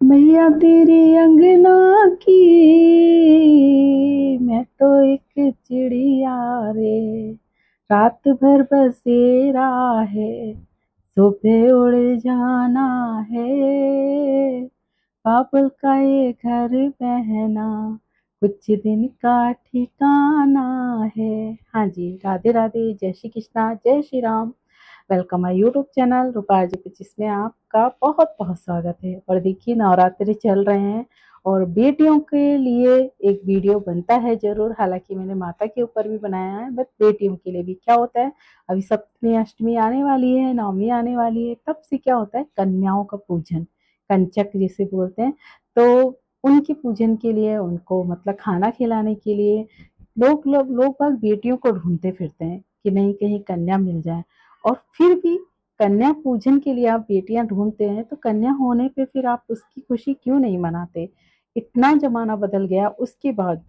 मैया तेरे अंगना की मैं तो एक चिड़िया रे, रात भर बसेरा है, सुबह उड़ जाना है। बाबुल का ये घर बहना कुछ दिन का ठिकाना है। हाँ जी, राधे राधे, जय श्री कृष्णा, जय Shri Ram. Welcome my YouTube channel Rupa ji 25 में आपका बहुत बहुत स्वागत है। और देखिए, नवरात्रि चल रहे हैं और बेटियों के लिए एक वीडियो बनता है जरूर। हालांकि मैंने माता के ऊपर भी बनाया है, बट बेटियों के लिए भी क्या होता है, अभी सप्तमी अष्टमी आने वाली है, नवमी आने वाली है, तब से क्या होता है, कन्याओं का पूजन, कंचक जिसे बोलते हैं। तो उनके पूजन के लिए, उनको मतलब खाना खिलाने के लिए लोग बस बेटियों को ढूंढते फिरते हैं कि नहीं कहीं कन्या मिल जाए। और फिर भी कन्या पूजन के लिए आप बेटियां ढूंढते हैं, तो कन्या होने पे फिर आप उसकी खुशी क्यों नहीं मनाते? इतना जमाना बदल गया, उसके बाद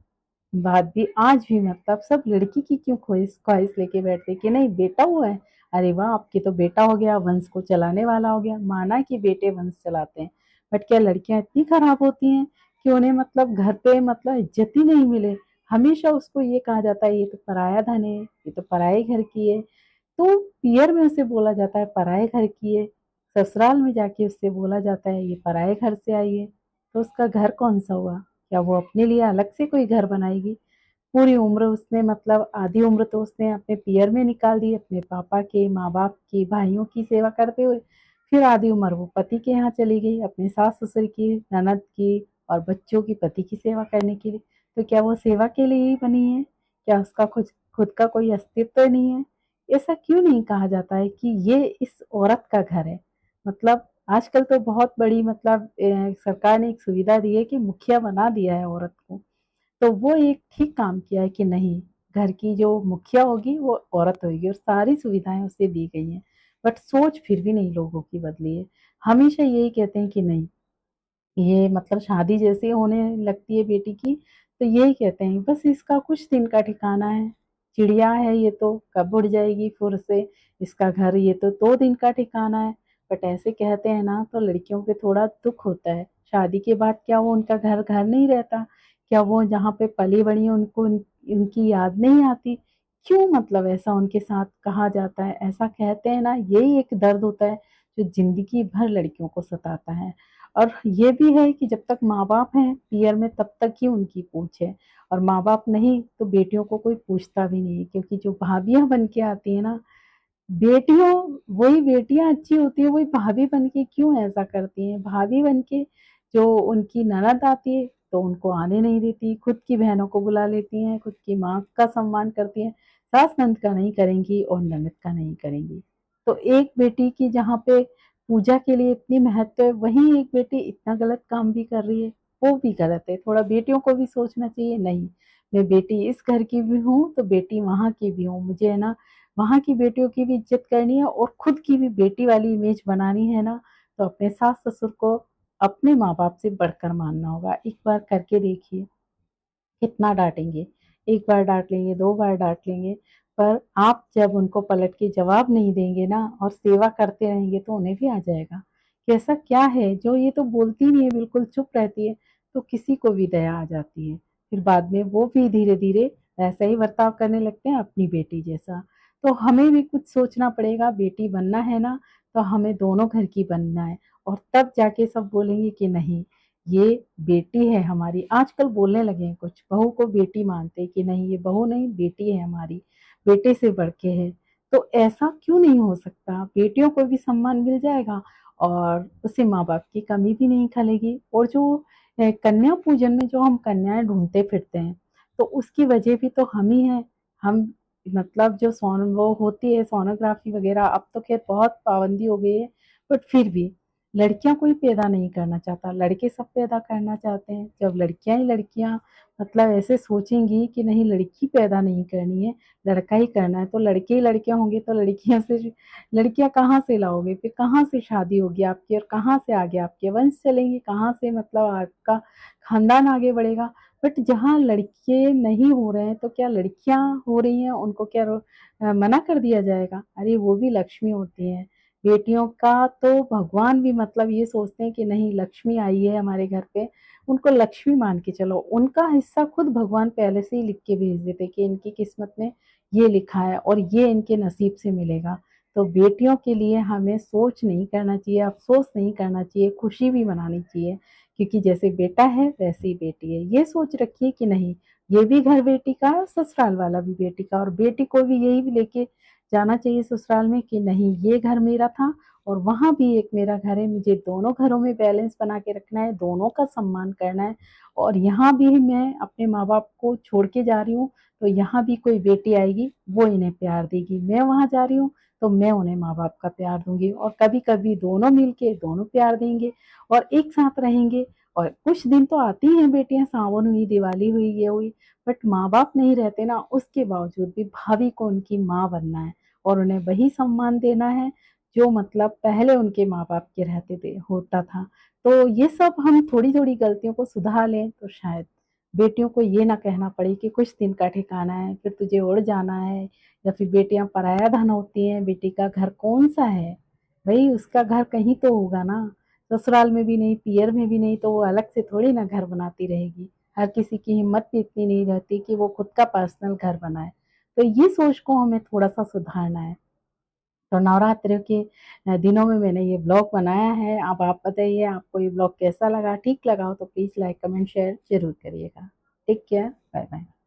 बाद भी आज भी मतलब सब लड़की की क्यों ख्वाहिश ख्वाहिश लेके बैठते कि नहीं बेटा हुआ है, अरे वाह आपकी तो बेटा हो गया, वंश को चलाने वाला हो गया। माना कि बेटे वंश चलाते हैं, बट क्या लड़कियां इतनी खराब होती हैं कि उन्हें मतलब घर पे मतलब इज्जत ही नहीं मिले? हमेशा उसको ये कहा जाता है ये तो पराया धन है, ये तो पराए घर की है। तो पियर में उसे बोला जाता है पराए घर की है, ससुराल में जाके उससे बोला जाता है ये पराए घर से आई है। तो उसका घर कौन सा हुआ? क्या वो अपने लिए अलग से कोई घर बनाएगी? पूरी उम्र उसने मतलब आधी उम्र तो उसने अपने पियर में निकाल दी, अपने पापा के, माँ बाप की, भाइयों की सेवा करते हुए। फिर आधी उम्र वो पति के यहाँ चली गई, अपने सास ससुर की, ननद की और बच्चों की, पति की सेवा करने के लिए। तो क्या वो सेवा के लिए ही बनी है? क्या उसका खुद खुद का कोई अस्तित्व नहीं है? ऐसा क्यों नहीं कहा जाता है कि ये इस औरत का घर है? मतलब आजकल तो बहुत बड़ी मतलब सरकार ने एक सुविधा दी है कि मुखिया बना दिया है औरत को। तो वो एक ठीक काम किया है कि नहीं, घर की जो मुखिया होगी वो औरत होगी और सारी सुविधाएं उसे दी गई हैं। बट सोच फिर भी नहीं लोगों की बदली है। हमेशा यही कहते हैं कि नहीं, ये मतलब शादी जैसे होने लगती है बेटी की, तो यही कहते हैं बस इसका कुछ दिन का ठिकाना है, चिड़िया है ये तो कब उड़ जाएगी फुर से, इसका घर ये तो 2 दिन का ठिकाना है। बट ऐसे कहते हैं ना तो लड़कियों पे थोड़ा दुख होता है। शादी के बाद क्या वो उनका घर घर नहीं रहता? क्या वो जहाँ पे पली बड़ी उनको उनकी याद नहीं आती? क्यों मतलब ऐसा उनके साथ कहा जाता है? ऐसा कहते हैं ना, यही एक दर्द होता है जो जिंदगी भर लड़कियों को सताता है। और ये भी है कि जब तक माँ-बाप हैं पियर में तब तक ही उनकी पूछ है, और माँ-बाप नहीं तो बेटियों को कोई पूछता भी नहीं है। क्योंकि जो भाभियाँ बन के आती है ना, बेटियों वही बेटियाँ अच्छी होती है, वही भाभी बन के क्यों ऐसा करती हैं? भाभी बन के जो उनकी ननद आती है तो उनको आने नहीं देती, खुद की बहनों को बुला लेती हैं, खुद की माँ का सम्मान करती हैं, सास ननद का नहीं करेंगी और ननद का नहीं करेंगी। तो एक बेटी की जहाँ पे पूजा के लिए इतनी महत्व है, वहीं एक बेटी इतना गलत काम भी कर रही है, वो भी गलत है। थोड़ा बेटियों को भी सोचना चाहिए, नहीं मैं बेटी इस घर की भी हूँ तो बेटी वहाँ की भी हूँ, मुझे है ना वहाँ की बेटियों की भी इज्जत करनी है और खुद की भी बेटी वाली इमेज बनानी है ना, तो अपने सास ससुर को अपने माँ बाप से बढ़कर मानना होगा। एक बार करके देखिए, कितना डांटेंगे? एक बार डांट लेंगे, 2 बार डांट लेंगे, पर आप जब उनको पलट के जवाब नहीं देंगे ना और सेवा करते रहेंगे तो उन्हें भी आ जाएगा कि ऐसा क्या है जो ये तो बोलती नहीं है, बिल्कुल चुप रहती है। तो किसी को भी दया आ जाती है, फिर बाद में वो भी धीरे धीरे ऐसा ही बर्ताव करने लगते हैं अपनी बेटी जैसा। तो हमें भी कुछ सोचना पड़ेगा, बेटी बनना है ना तो हमें दोनों घर की बनना है। और तब जाके सब बोलेंगे कि नहीं, ये बेटी है हमारी। आजकल बोलने लगे हैं कुछ, बहू को बेटी मानते हैं कि नहीं ये बहू नहीं बेटी है हमारी, बेटे से बढ़ के है। तो ऐसा क्यों नहीं हो सकता? बेटियों को भी सम्मान मिल जाएगा और उससे माँ बाप की कमी भी नहीं खलेगी। और जो कन्या पूजन में जो हम कन्याएं ढूंढते फिरते हैं, तो उसकी वजह भी तो हम ही हैं। हम मतलब जो सोन वो होती है सोनोग्राफी वगैरह, अब तो खैर बहुत पाबंदी हो गई है, बट फिर भी लड़कियां कोई पैदा नहीं करना चाहता, लड़के सब पैदा करना चाहते हैं। जब लड़कियां ही लड़कियां मतलब ऐसे सोचेंगी कि नहीं लड़की पैदा नहीं करनी है, लड़का ही करना है, तो लड़के ही लड़कियां होंगे तो लड़कियां से लड़कियां कहाँ से लाओगे? फिर कहाँ से शादी होगी आपकी और कहाँ से आगे आपके वंश चलेंगे? कहाँ से मतलब आपका खानदान आगे बढ़ेगा? बट जहाँ लड़के नहीं हो रहे हैं तो क्या लड़कियां हो रही हैं, उनको क्या मना कर दिया जाएगा? अरे वो भी लक्ष्मी होती हैं, बेटियों का तो भगवान भी मतलब ये सोचते हैं कि नहीं, लक्ष्मी आई है हमारे घर पे, उनको लक्ष्मी मान के चलो। उनका हिस्सा खुद भगवान पहले से ही लिख के भेज देते कि इनकी किस्मत में ये लिखा है और ये इनके नसीब से मिलेगा। तो बेटियों के लिए हमें सोच नहीं करना चाहिए, अफसोस नहीं करना चाहिए, खुशी भी मनानी चाहिए, क्योंकि जैसे बेटा है वैसे ही बेटी है। ये सोच रखिए कि नहीं, ये भी घर बेटी का है, ससुराल वाला भी बेटी का, और बेटी को भी यही भी लेके जाना चाहिए ससुराल में कि नहीं, ये घर मेरा था और वहाँ भी एक मेरा घर है, मुझे दोनों घरों में बैलेंस बना के रखना है, दोनों का सम्मान करना है। और यहाँ भी मैं अपने माँ बाप को छोड़ के जा रही हूँ, तो यहाँ भी कोई बेटी आएगी वो इन्हें प्यार देगी, मैं वहाँ जा रही हूँ तो मैं उन्हें माँ बाप का प्यार दूंगी, और कभी कभी दोनों मिलके दोनों प्यार देंगे और एक साथ रहेंगे। और कुछ दिन तो आती हैं बेटियां, सावन हुई, दिवाली हुई, ये हुई, बट माँ बाप नहीं रहते ना, उसके बावजूद भी भाभी को उनकी माँ बनना है और उन्हें वही सम्मान देना है जो मतलब पहले उनके माँ बाप के रहते थे होता था। तो ये सब हम थोड़ी थोड़ी गलतियों को सुधार लें तो शायद बेटियों को ये ना कहना पड़े कि कुछ दिन का ठिकाना है फिर तुझे उड़ जाना है, या फिर बेटियां पराया धन होती हैं, बेटी का घर कौन सा है, भाई उसका घर कहीं तो होगा ना, ससुराल में भी नहीं, पियर में भी नहीं, तो वो अलग से थोड़ी ना घर बनाती रहेगी। हर किसी की हिम्मत भी इतनी नहीं रहती कि वो खुद का पर्सनल घर बनाए। तो ये सोच को हमें थोड़ा सा सुधारना है। तो नवरात्रि के दिनों में मैंने ये ब्लॉग बनाया है। अब आप बताइए आपको ये ब्लॉग कैसा लगा, ठीक लगा हो तो प्लीज़ लाइक कमेंट शेयर ज़रूर करिएगा। Take care, bye bye.